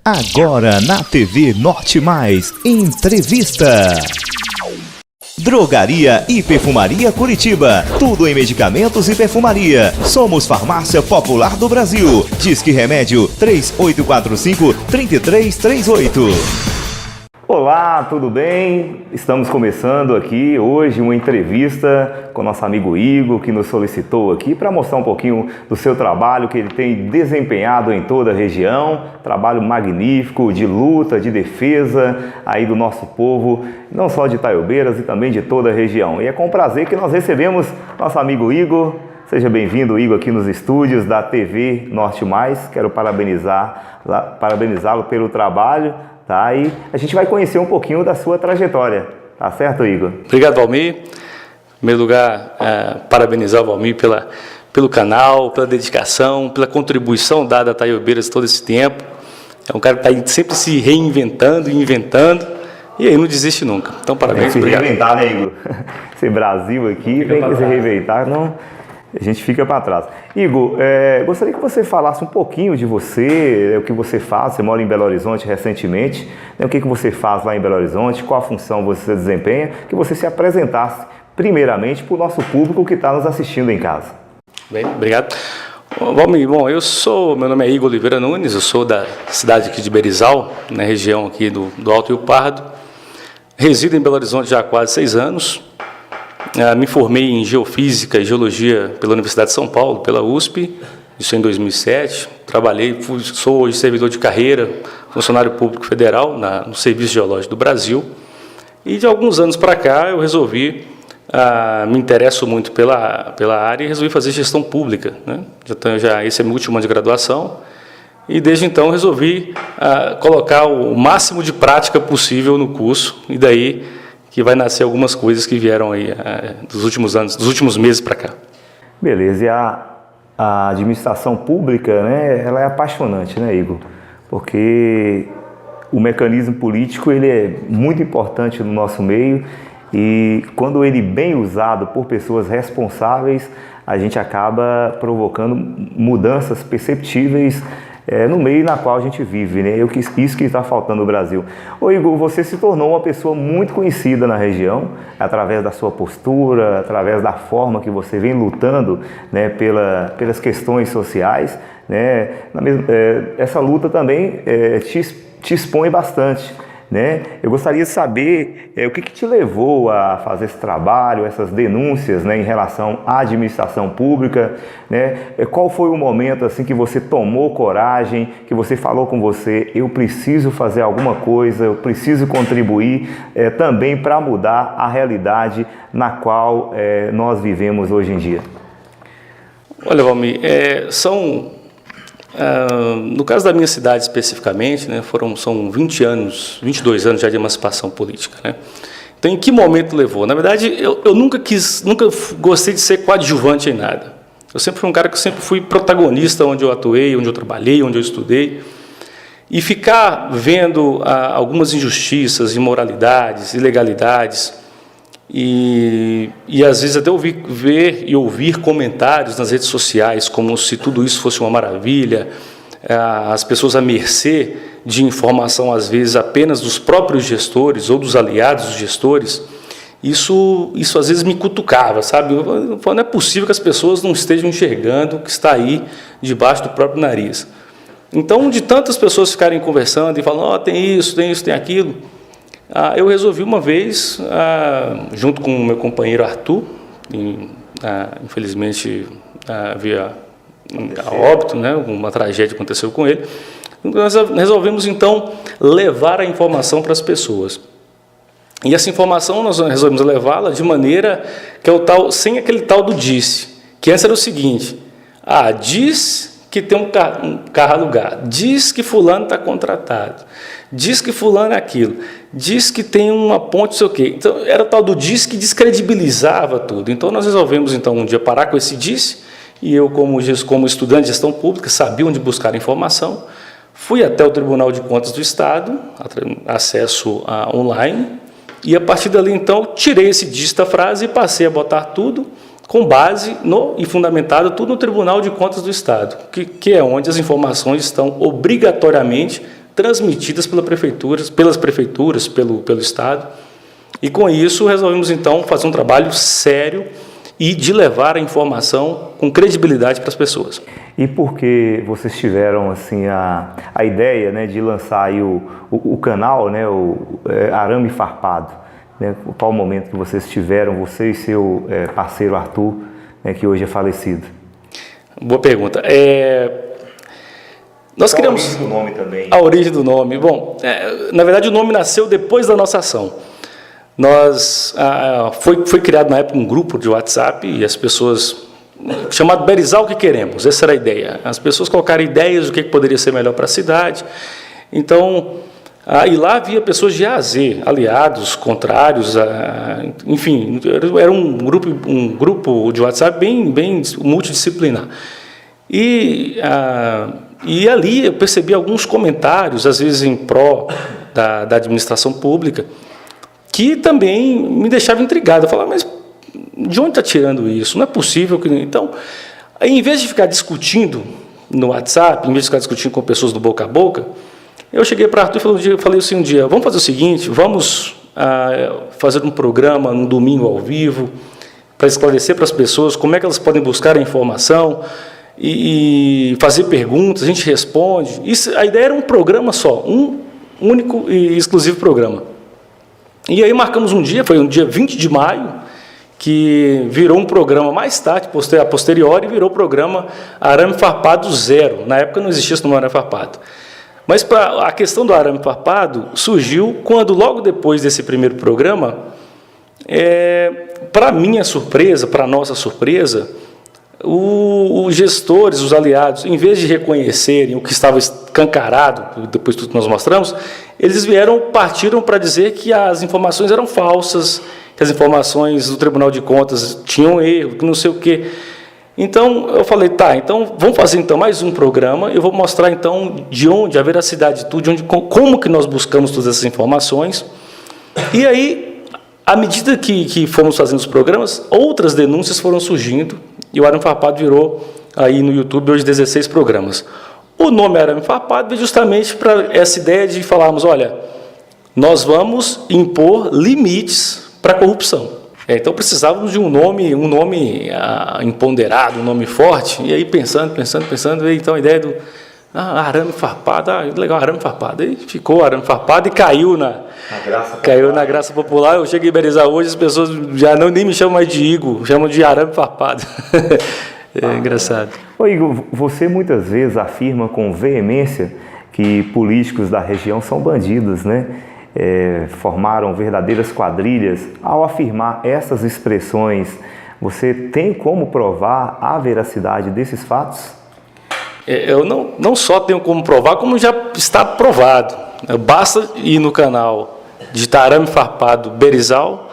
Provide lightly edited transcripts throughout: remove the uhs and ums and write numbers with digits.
Agora na TV Norte Mais, entrevista. Drogaria e Perfumaria Curitiba. Tudo em medicamentos e perfumaria. Somos Farmácia Popular do Brasil. Disque Remédio 3845-3338. Olá, tudo bem? Estamos começando aqui hoje uma entrevista com nosso amigo Igor, que nos solicitou aqui para mostrar um pouquinho do seu trabalho que ele tem desempenhado em toda a região. Trabalho magnífico de luta, de defesa aí do nosso povo, não só de Itaiobeiras e também de toda a região. E é com prazer que nós recebemos nosso amigo Igor. Seja bem-vindo, Igor, aqui nos estúdios da TV Norte Mais. Quero parabenizá-lo pelo trabalho. Tá? E a gente vai conhecer um pouquinho da sua trajetória, tá certo, Igor? Obrigado, Valmir. Em primeiro lugar, parabenizar o Valmir pelo canal, pela dedicação, pela contribuição dada a Itaiobeiras todo esse tempo. É um cara que está sempre se reinventando e inventando, e aí não desiste nunca. Então, parabéns, tem que se obrigado. Reinventar, né, Igor? Esse Brasil aqui tem que se reinventar, não... A gente fica para trás. Igor, gostaria que você falasse um pouquinho de você, o que você faz. Você mora em Belo Horizonte recentemente. O que você faz lá em Belo Horizonte? Qual a função você desempenha? Que você se apresentasse primeiramente para o nosso público que está nos assistindo em casa. Bem, obrigado. Bom, meu nome é Igor Oliveira Nunes, eu sou da cidade aqui de Berizal, na região aqui do Alto Rio Pardo. Resido em Belo Horizonte já há quase 6 anos. Me formei em Geofísica e Geologia pela Universidade de São Paulo, pela USP, isso em 2007. Sou hoje servidor de carreira, funcionário público federal no Serviço Geológico do Brasil. E de alguns anos para cá eu resolvi, me interesso muito pela área e resolvi fazer gestão pública, né? Esse é meu último ano de graduação. E desde então resolvi colocar o máximo de prática possível no curso, e daí que vai nascer algumas coisas que vieram aí dos últimos meses para cá. Beleza, e a administração pública, né, ela é apaixonante, né, Igor? Porque o mecanismo político ele é muito importante no nosso meio e quando ele bem usado por pessoas responsáveis, a gente acaba provocando mudanças perceptíveis no meio na qual a gente vive, né? Isso que está faltando no Brasil. Ô Igor, você se tornou uma pessoa muito conhecida na região, através da sua postura, através da forma que você vem lutando, né, pelas questões sociais, né? Essa luta também te expõe bastante, né? Eu gostaria de saber o que te levou a fazer esse trabalho, essas denúncias, né, em relação à administração pública, né? Qual foi o momento assim que você tomou coragem, que você falou com você, eu preciso fazer alguma coisa, eu preciso contribuir também para mudar a realidade na qual nós vivemos hoje em dia? Olha, Valmir, no caso da minha cidade especificamente, né, são 22 anos já de emancipação política, né? Então, em que momento levou? Na verdade, eu nunca gostei de ser coadjuvante em nada. Eu sempre fui um cara que sempre fui protagonista onde eu atuei, onde eu trabalhei, onde eu estudei. E ficar vendo algumas injustiças, imoralidades, ilegalidades, e às vezes até ver e ouvir comentários nas redes sociais como se tudo isso fosse uma maravilha, as pessoas à mercê de informação às vezes apenas dos próprios gestores ou dos aliados dos gestores, isso às vezes me cutucava, sabe? Eu falo, não é possível que as pessoas não estejam enxergando o que está aí debaixo do próprio nariz. Então, de tantas pessoas ficarem conversando e falando, tem isso, tem aquilo, eu resolvi uma vez, junto com o meu companheiro Arthur, infelizmente havia óbito, né, uma tragédia aconteceu com ele, nós resolvemos então levar a informação para as pessoas. E essa informação nós resolvemos levá-la de maneira que é sem aquele tal do disse, que antes era o seguinte, diz que tem um carro alugado, diz que fulano está contratado, diz que fulano é aquilo, diz que tem uma ponte, não sei o quê. Então, era o tal do diz que descredibilizava tudo. Então, nós resolvemos, então, um dia parar com esse diz, e eu, como estudante de gestão pública, sabia onde buscar informação, fui até o Tribunal de Contas do Estado, acesso online, e a partir dali, então, tirei esse diz da frase e passei a botar tudo com base e fundamentado tudo no Tribunal de Contas do Estado, que é onde as informações estão obrigatoriamente transmitidas pelas prefeituras, pelo Estado. E com isso resolvemos então fazer um trabalho sério e de levar a informação com credibilidade para as pessoas. E por que vocês tiveram assim a ideia, né, de lançar aí o canal, né, Arame Farpado? Né? Qual o momento que vocês tiveram, você e seu parceiro Arthur, né, que hoje é falecido? Boa pergunta. Nós criamos a origem do nome também. A origem do nome. Bom, na verdade o nome nasceu depois da nossa ação. Foi criado na época um grupo de WhatsApp e as pessoas, chamado Berizal o que queremos, essa era a ideia. As pessoas colocaram ideias do que poderia ser melhor para a cidade. Então, e lá havia pessoas de A a Z, aliados, contrários, enfim, era um grupo de WhatsApp bem multidisciplinar. E ali eu percebi alguns comentários, às vezes em pró da administração pública, que também me deixava intrigado. Eu falava, mas de onde está tirando isso? Não é possível que... Então, em vez de ficar discutindo no WhatsApp, em vez de ficar discutindo com pessoas do boca a boca, eu cheguei para Arthur e falei assim um dia, vamos fazer o seguinte, vamos fazer um programa no domingo ao vivo, para esclarecer para as pessoas como é que elas podem buscar a informação e fazer perguntas, a gente responde. A ideia era um programa só, um único e exclusivo programa. E aí marcamos um dia, foi um dia 20 de maio, que virou um programa mais tarde, a posteriori, virou o programa Arame Farpado Zero. Na época não existia esse nome Arame Farpado. Mas a questão do arame farpado surgiu quando, logo depois desse primeiro programa, para minha surpresa, para nossa surpresa, os gestores, os aliados, em vez de reconhecerem o que estava escancarado, depois de tudo que nós mostramos, eles partiram para dizer que as informações eram falsas, que as informações do Tribunal de Contas tinham erro, que não sei o quê. Então, eu falei, então vamos fazer então mais um programa, eu vou mostrar então de onde, a veracidade de tudo, como que nós buscamos todas essas informações. E aí, à medida que fomos fazendo os programas, outras denúncias foram surgindo, e o Arame Farpado virou, aí no YouTube, hoje 16 programas. O nome Arame Farpado veio justamente para essa ideia de falarmos, olha, nós vamos impor limites para a corrupção. Então precisávamos de um nome empoderado, um nome forte, e aí pensando, veio então a ideia do arame farpado, legal, arame farpado. Aí ficou arame farpado e caiu na graça popular. Eu cheguei em Berizal hoje, as pessoas já nem me chamam mais de Igor, chamam de arame farpado. Engraçado. Ô Igor, você muitas vezes afirma com veemência que políticos da região são bandidos, né? Formaram verdadeiras quadrilhas. Ao afirmar essas expressões, você tem como provar a veracidade desses fatos? Eu não só tenho como provar, como já está provado. Basta ir no canal, digitar Arame Farpado Berizal,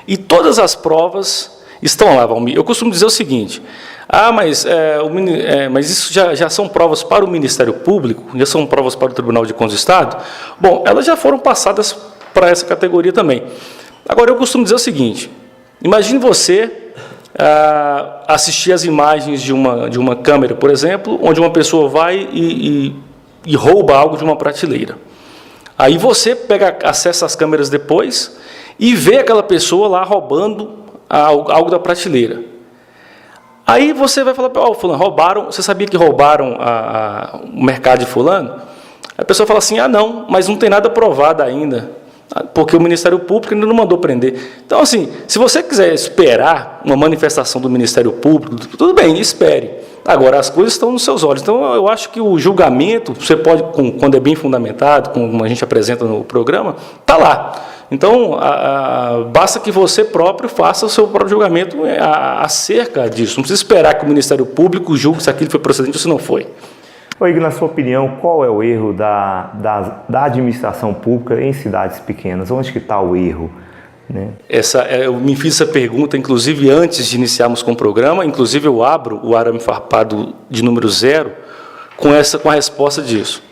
e todas as provas estão lá, Valmir. Eu costumo dizer o seguinte, mas isso já são provas para o Ministério Público, já são provas para o Tribunal de Contas do Estado? Bom, elas já foram passadas para essa categoria também. Agora, eu costumo dizer o seguinte, imagine você assistir as imagens de uma câmera, por exemplo, onde uma pessoa vai e rouba algo de uma prateleira. Aí você acessa as câmeras depois e vê aquela pessoa lá roubando algo da prateleira. Aí você vai falar, fulano, roubaram, você sabia que roubaram o mercado de fulano? A pessoa fala assim, não, mas não tem nada provado ainda, porque o Ministério Público ainda não mandou prender. Então, assim, se você quiser esperar uma manifestação do Ministério Público, tudo bem, espere. Agora, as coisas estão nos seus olhos. Então, eu acho que o julgamento, você pode, quando é bem fundamentado, como a gente apresenta no programa, está lá. Então, basta que você próprio faça o seu próprio julgamento acerca disso. Não precisa esperar que o Ministério Público julgue se aquilo foi procedente ou se não foi. Igor, na sua opinião, qual é o erro da administração pública em cidades pequenas? Onde que está o erro? Né? Eu me fiz essa pergunta, inclusive, antes de iniciarmos com o programa. Inclusive, eu abro o Arame Farpado de número 0 com a resposta disso.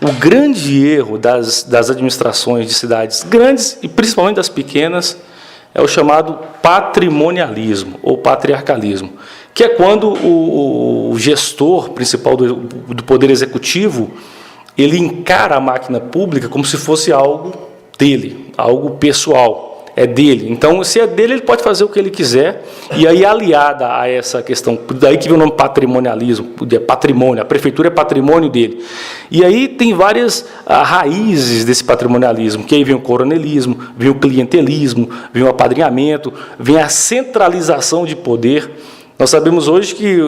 O grande erro das administrações de cidades grandes, e principalmente das pequenas, é o chamado patrimonialismo ou patriarcalismo, que é quando o gestor principal do Poder Executivo ele encara a máquina pública como se fosse algo dele, algo pessoal. É dele. Então, se é dele, ele pode fazer o que ele quiser. E aí, aliada a essa questão, daí que vem o nome patrimonialismo, é patrimônio, a prefeitura é patrimônio dele. E aí tem várias raízes desse patrimonialismo, que aí vem o coronelismo, vem o clientelismo, vem o apadrinhamento, vem a centralização de poder. Nós sabemos hoje que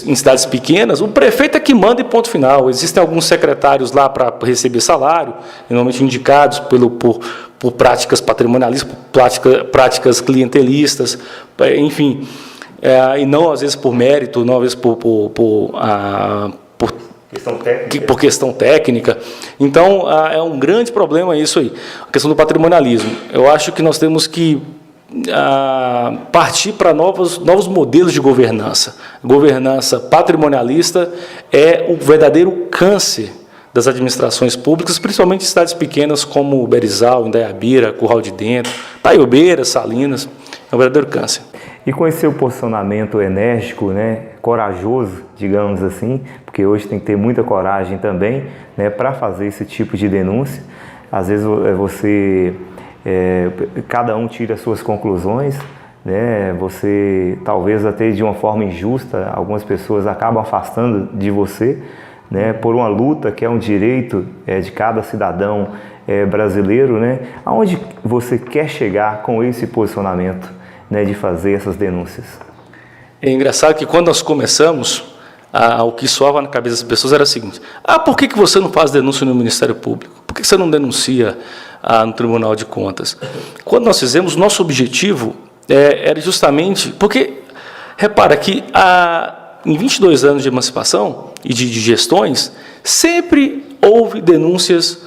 em cidades pequenas, o prefeito é que manda e ponto final. Existem alguns secretários lá para receber salário, normalmente indicados por práticas patrimonialistas, práticas clientelistas, enfim, e não às vezes por mérito, não às vezes por questão técnica. Então, é um grande problema isso aí, a questão do patrimonialismo. Eu acho que nós temos que partir para novos modelos de governança. Governança patrimonialista é o verdadeiro câncer das administrações públicas, principalmente em cidades pequenas como Berizal, Indaiabira, Curral de Dentro, Taiobeira, Salinas. É um verdadeiro câncer. E com esse seu posicionamento enérgico, né, corajoso, digamos assim, porque hoje tem que ter muita coragem também, né, para fazer esse tipo de denúncia. Às vezes cada um tira as suas conclusões, né? Você, talvez até de uma forma injusta, algumas pessoas acabam afastando de você, né? Por uma luta que é um direito de cada cidadão brasileiro, né? Aonde você quer chegar com esse posicionamento, né, de fazer essas denúncias? É engraçado que quando nós começamos, o que soava na cabeça das pessoas era o seguinte: por que você não faz denúncia no Ministério Público? Por que você não denuncia no Tribunal de Contas? Quando nós fizemos, nosso objetivo era justamente... Porque, repara que em 22 anos de emancipação e de gestões, sempre houve denúncias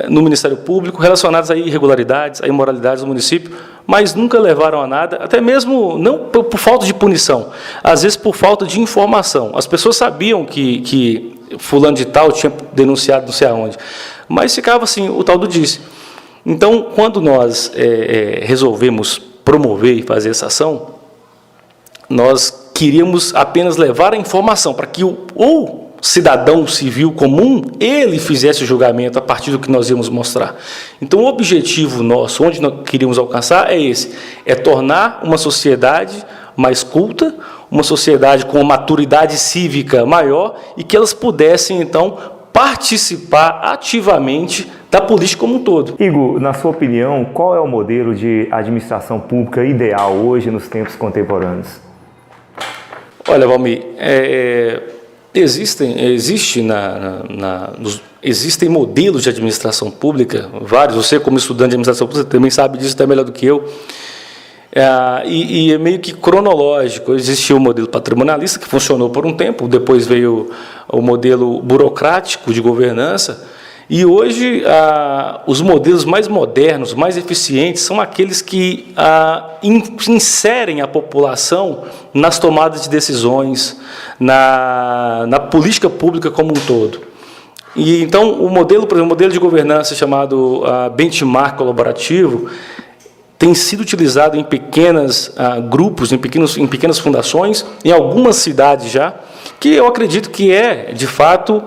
no Ministério Público relacionadas a irregularidades, a imoralidades do município, mas nunca levaram a nada, até mesmo não por falta de punição, às vezes por falta de informação. As pessoas sabiam que fulano de tal tinha denunciado não sei aonde, mas ficava assim, o tal do disse. Então, quando nós resolvemos promover e fazer essa ação, nós queríamos apenas levar a informação para que o cidadão civil comum, ele fizesse o julgamento a partir do que nós íamos mostrar. Então, o objetivo nosso, onde nós queríamos alcançar, é esse: é tornar uma sociedade mais culta, uma sociedade com uma maturidade cívica maior e que elas pudessem, então, participar ativamente da política como um todo. Igor, na sua opinião, qual é o modelo de administração pública ideal hoje nos tempos contemporâneos? Olha, Valmir, existem modelos de administração pública, vários. Você, como estudante de administração pública, também sabe disso até melhor do que eu. E é meio que cronológico. Existia o modelo patrimonialista, que funcionou por um tempo, depois veio o modelo burocrático de governança, e hoje os modelos mais modernos, mais eficientes, são aqueles que inserem a população nas tomadas de decisões, na política pública como um todo. E então, por exemplo, o modelo de governança chamado benchmark colaborativo, tem sido utilizado em pequenos grupos, em pequenas fundações, em algumas cidades já, que eu acredito que é, de fato,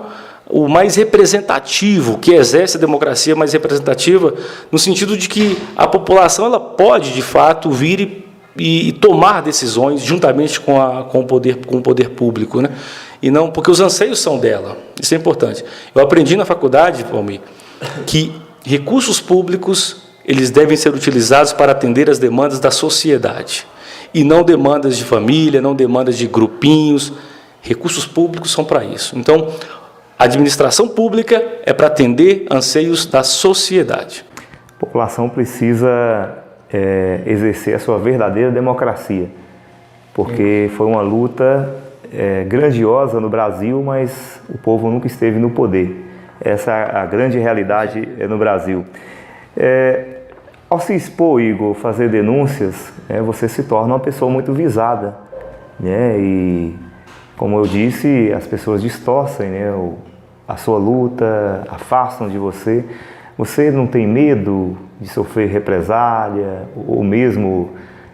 o mais representativo, que exerce a democracia mais representativa, no sentido de que a população ela pode, de fato, vir e tomar decisões juntamente com o poder público, né? E não, porque os anseios são dela. Isso é importante. Eu aprendi na faculdade, Valmir, que recursos públicos eles devem ser utilizados para atender as demandas da sociedade, e não demandas de família, não demandas de grupinhos. Recursos públicos são para isso. Então, a administração pública é para atender anseios da sociedade. A população precisa exercer a sua verdadeira democracia, porque foi uma luta grandiosa no Brasil, mas o povo nunca esteve no poder. Essa é a grande realidade no Brasil. Ao se expor, Igor, fazer denúncias, você se torna uma pessoa muito visada, né? E, como eu disse, as pessoas distorcem, né, a sua luta, afastam de você. Você não tem medo de sofrer represália, ou mesmo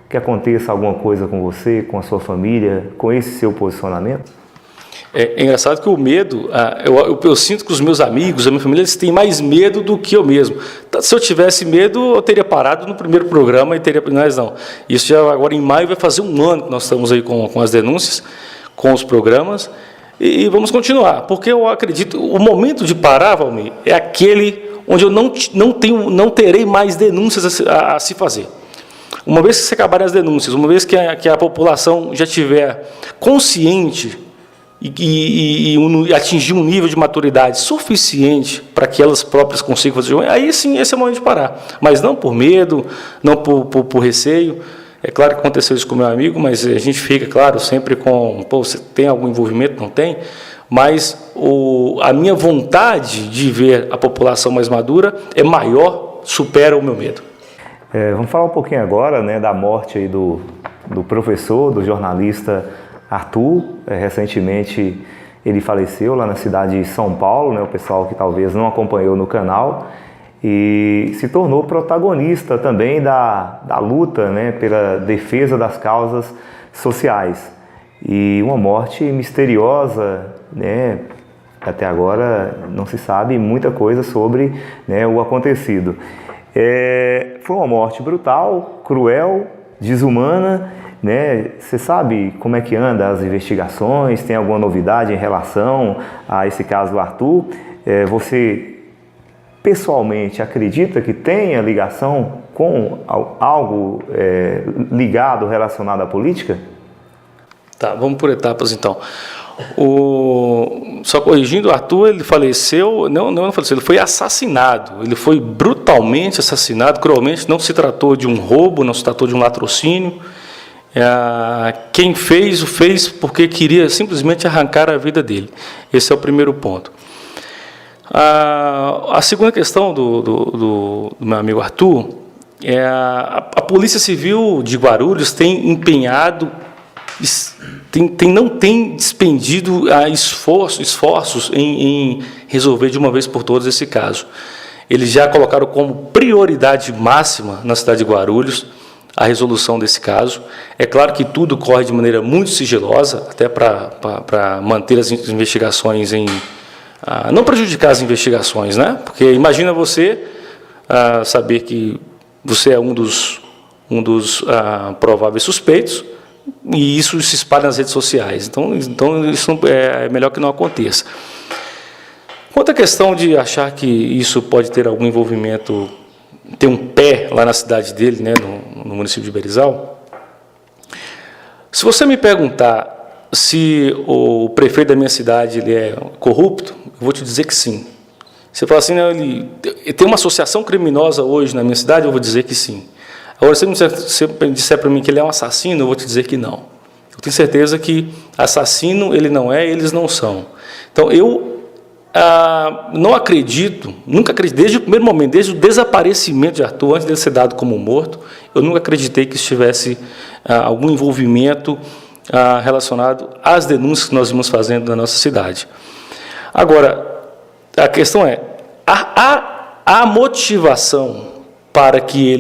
que aconteça alguma coisa com você, com a sua família, com esse seu posicionamento? É engraçado que o medo, eu sinto que os meus amigos, a minha família, eles têm mais medo do que eu mesmo. Se eu tivesse medo, eu teria parado no primeiro programa e teria... Mas não. Isso já agora em maio vai fazer um ano que nós estamos aí com as denúncias, com os programas, e vamos continuar. Porque eu acredito, o momento de parar, Valmir, é aquele onde eu não terei mais denúncias a se fazer. Uma vez que se acabarem as denúncias, uma vez que a população já estiver consciente e atingir um nível de maturidade suficiente para que elas próprias consigam fazer, aí sim esse é o momento de parar. Mas não por medo, não por receio. É claro que aconteceu isso com o meu amigo, mas a gente fica, claro, sempre com... Pô, você tem algum envolvimento? Não tem? Mas a minha vontade de ver a população mais madura é maior, supera o meu medo. Vamos falar um pouquinho agora, né, da morte aí do professor, do jornalista Arthur. Recentemente ele faleceu lá na cidade de São Paulo, né, o pessoal que talvez não acompanhou no canal, e se tornou protagonista também da luta, né, pela defesa das causas sociais. E uma morte misteriosa, né, até agora não se sabe muita coisa sobre, né, o acontecido. Foi uma morte brutal, cruel, desumana, né? Você sabe como é que anda as investigações? Tem alguma novidade em relação a esse caso do Arthur? Você pessoalmente acredita que tenha ligação com algo ligado, relacionado à política? Tá, vamos por etapas então. Só corrigindo, o Arthur, ele faleceu, não faleceu, ele foi assassinado, ele foi brutalmente assassinado, cruelmente. Não se tratou de um roubo, não se tratou de um latrocínio. Quem fez, o fez porque queria simplesmente arrancar a vida dele. Esse é o primeiro ponto. A segunda questão do meu amigo Arthur é a Polícia Civil de Guarulhos tem empenhado, não tem despendido esforços em resolver de uma vez por todas esse caso. Eles já colocaram como prioridade máxima na cidade de Guarulhos a resolução desse caso. É claro que tudo corre de maneira muito sigilosa, até para manter as investigações não prejudicar as investigações, né? Porque imagina você saber que você é um dos prováveis suspeitos, e isso se espalha nas redes sociais. Então isso é melhor que não aconteça. Quanto à questão de achar que isso pode ter algum envolvimento, ter um pé lá na cidade dele, né, no município de Berizal, se você me perguntar se o prefeito da minha cidade ele é corrupto, eu vou te dizer que sim. Você fala assim, ele tem uma associação criminosa hoje na minha cidade, eu vou dizer que sim. Agora, se você disser para mim que ele é um assassino, eu vou te dizer que não. Eu tenho certeza que assassino ele não é, eles não são. Então, eu não acredito, nunca acreditei, desde o primeiro momento, desde o desaparecimento de Arthur, antes dele ser dado como morto, eu nunca acreditei que estivesse algum envolvimento relacionado às denúncias que nós vimos fazendo na nossa cidade. Agora, a questão é, a motivação para que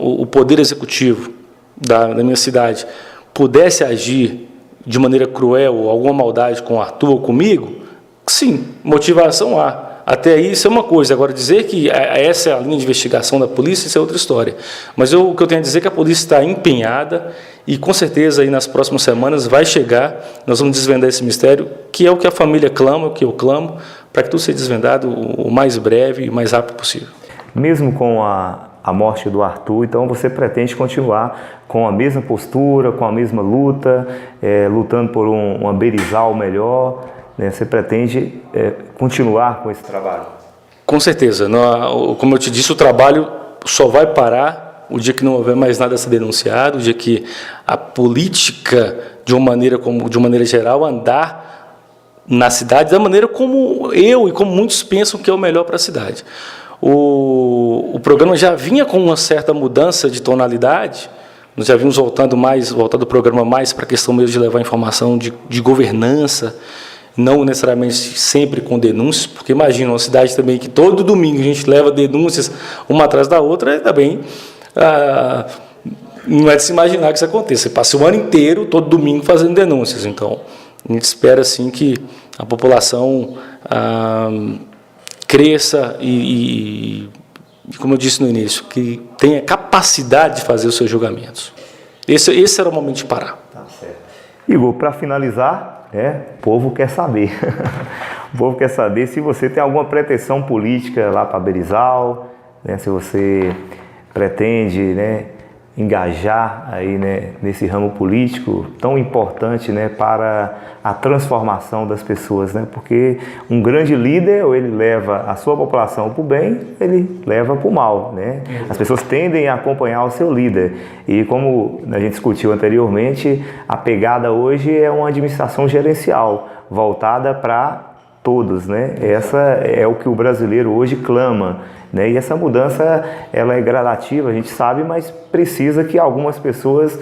o Poder Executivo da minha cidade pudesse agir de maneira cruel ou alguma maldade com o Arthur ou comigo, sim, motivação há. Até aí isso é uma coisa. Agora, dizer que essa é a linha de investigação da polícia, isso é outra história. Mas o que eu tenho a dizer é que a polícia está empenhada e, com certeza, aí nas próximas semanas vai chegar, nós vamos desvendar esse mistério, que é o que a família clama, o que eu clamo, para que tudo seja desvendado o mais breve e o mais rápido possível. Mesmo com a morte do Arthur, então você pretende continuar com a mesma postura, com a mesma luta, lutando por uma Berizal melhor, né? Você pretende continuar com esse trabalho? Com certeza. Como eu te disse, o trabalho só vai parar o dia que não houver mais nada a ser denunciado, o dia que a política, de uma maneira geral, andar na cidade da maneira como eu e como muitos pensam que é o melhor para a cidade. O programa já vinha com uma certa mudança de tonalidade, nós já vimos voltando o programa mais para a questão mesmo de levar informação de governança, não necessariamente sempre com denúncias, porque imagina uma cidade também que todo domingo a gente leva denúncias uma atrás da outra, também não é de se imaginar que isso aconteça. Você passa o ano inteiro, todo domingo, fazendo denúncias. Então, A gente espera, assim, que a população cresça e, como eu disse no início, que tenha capacidade de fazer os seus julgamentos. Esse era o momento de parar. Tá certo. Igor, para finalizar, o povo quer saber. O povo quer saber se você tem alguma pretensão política lá para Berizaul, né, se você pretende, né, engajar aí, né, nesse ramo político tão importante, né, para a transformação das pessoas, né, porque um grande líder, ou ele leva a sua população para o bem, ele leva para o mal, né? As pessoas tendem a acompanhar o seu líder e, como a gente discutiu anteriormente, a pegada hoje é uma administração gerencial voltada para todos, né? Essa é o que o brasileiro hoje clama, né? E essa mudança, ela é gradativa, a gente sabe, mas precisa que algumas pessoas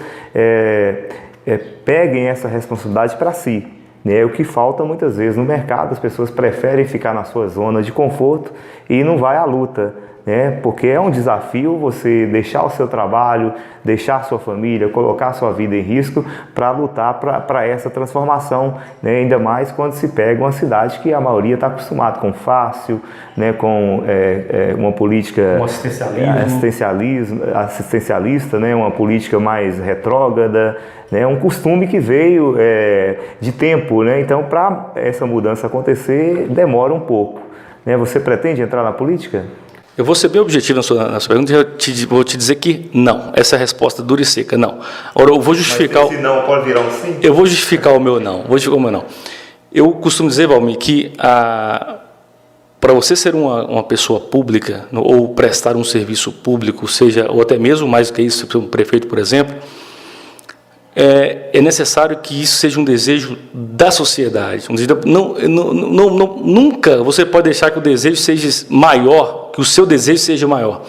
peguem essa responsabilidade para si, né? O que falta muitas vezes no mercado, as pessoas preferem ficar na sua zona de conforto e não vai à luta, né? Porque é um desafio você deixar o seu trabalho, deixar a sua família, colocar a sua vida em risco para lutar para essa transformação, né? Ainda mais quando se pega uma cidade que a maioria está acostumada com fácil, né? Com uma política assistencialista, né? Uma política mais retrógrada, né? Um costume que veio de tempo, né? Então, para essa mudança acontecer, demora um pouco, né? Você pretende entrar na política? Eu vou ser bem objetivo na sua pergunta e vou te dizer que não. Essa é a resposta dura e seca, não. Agora, eu vou justificar... Mas esse não pode virar um sim? Eu vou justificar o meu não. Eu costumo dizer, Valmir, que para você ser uma pessoa pública ou prestar um serviço público, ou até mesmo mais do que isso, ser um prefeito, por exemplo, é necessário que isso seja um desejo da sociedade. Nunca você pode deixar que o desejo seja maior, que o seu desejo seja maior.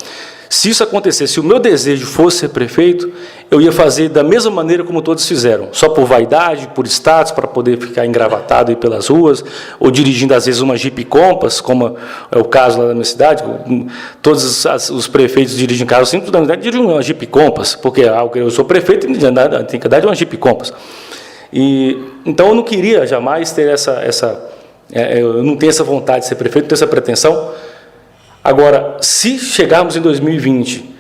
Se isso acontecesse, se o meu desejo fosse ser prefeito, eu ia fazer da mesma maneira como todos fizeram, só por vaidade, por status, para poder ficar engravatado aí pelas ruas, ou dirigindo às vezes uma Jeep Compass, como é o caso lá na minha cidade. Todos os prefeitos dirigem carros simples, na verdade dirigem uma Jeep Compass, porque eu sou prefeito e tem que andar de uma Jeep Compass. Então eu não queria jamais ter eu não tenho essa vontade de ser prefeito, não tenho essa pretensão. Agora, se chegarmos em 2020,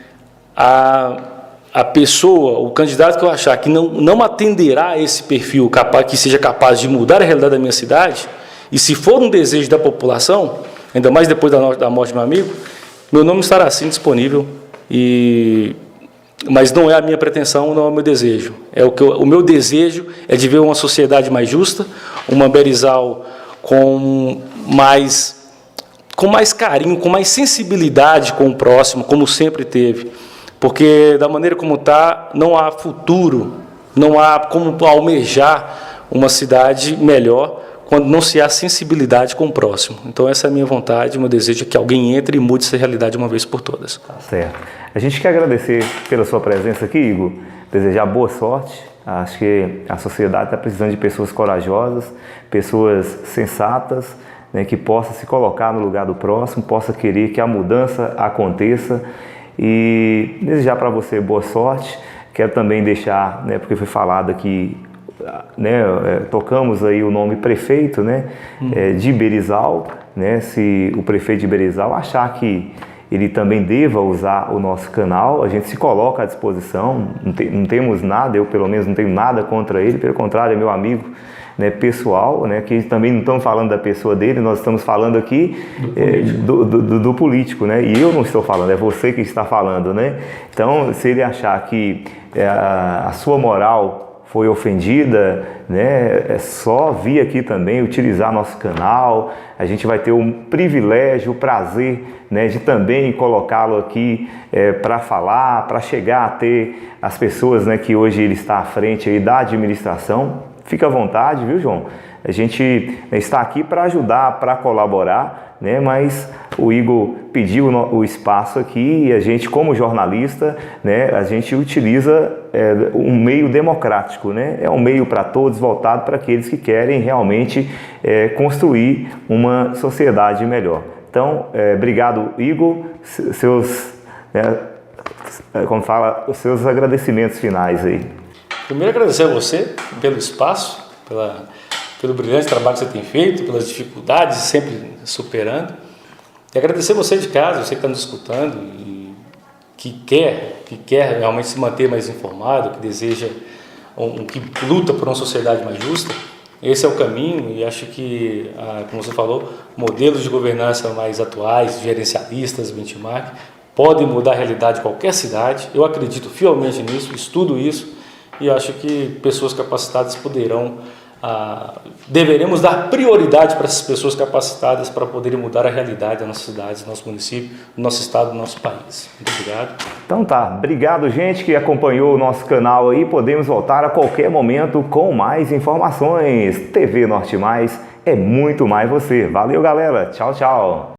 a pessoa, o candidato que eu achar que não atenderá a esse perfil, que seja capaz de mudar a realidade da minha cidade, e se for um desejo da população, ainda mais depois da morte do meu amigo, meu nome estará sim disponível, mas não é a minha pretensão, não é o meu desejo. O meu desejo é de ver uma sociedade mais justa, uma Berizaul com mais carinho, com mais sensibilidade com o próximo, como sempre teve. Porque, da maneira como está, não há futuro, não há como almejar uma cidade melhor quando não se há sensibilidade com o próximo. Então, essa é a minha vontade, o meu desejo é que alguém entre e mude essa realidade uma vez por todas. Tá certo. A gente quer agradecer pela sua presença aqui, Igor, desejar boa sorte. Acho que a sociedade está precisando de pessoas corajosas, pessoas sensatas, né, que possa se colocar no lugar do próximo, possa querer que a mudança aconteça e desejar para você boa sorte. Quero também deixar, né, porque foi falado aqui, né, tocamos aí o nome prefeito, né, de Berizaul, né, se o prefeito de Berizaul achar que ele também deva usar o nosso canal, a gente se coloca à disposição, não temos nada, eu pelo menos não tenho nada contra ele, pelo contrário, é meu amigo, né, pessoal, né, que também não estamos falando da pessoa dele, nós estamos falando aqui do político, né, e eu não estou falando, é você que está falando, né. Então, se ele achar que a sua moral foi ofendida, né, é só vir aqui também, utilizar nosso canal, a gente vai ter o privilégio, o prazer, né, de também colocá-lo aqui para falar, para chegar a ter as pessoas, né, que hoje ele está à frente aí da administração. Fica à vontade, viu, João? A gente está aqui para ajudar, para colaborar, né? Mas o Igor pediu o espaço aqui e a gente, como jornalista, né, a gente utiliza um meio democrático, né? É um meio para todos, voltado para aqueles que querem realmente construir uma sociedade melhor. Então, obrigado, Igor. Os seus agradecimentos finais aí. Primeiro, agradecer a você pelo espaço, pelo brilhante trabalho que você tem feito, pelas dificuldades, sempre superando. E agradecer você de casa, você que está nos escutando e que quer realmente se manter mais informado, que deseja, que luta por uma sociedade mais justa. Esse é o caminho e acho que, como você falou, modelos de governança mais atuais, gerencialistas, benchmark, podem mudar a realidade de qualquer cidade. Eu acredito fielmente nisso, estudo isso e acho que pessoas capacitadas deveremos dar prioridade para essas pessoas capacitadas para poderem mudar a realidade das nossas cidades, do nosso município, do nosso estado, do nosso país. Muito obrigado. Então tá, obrigado gente que acompanhou o nosso canal aí, podemos voltar a qualquer momento com mais informações. TV Norte Mais é muito mais você. Valeu galera, tchau, tchau.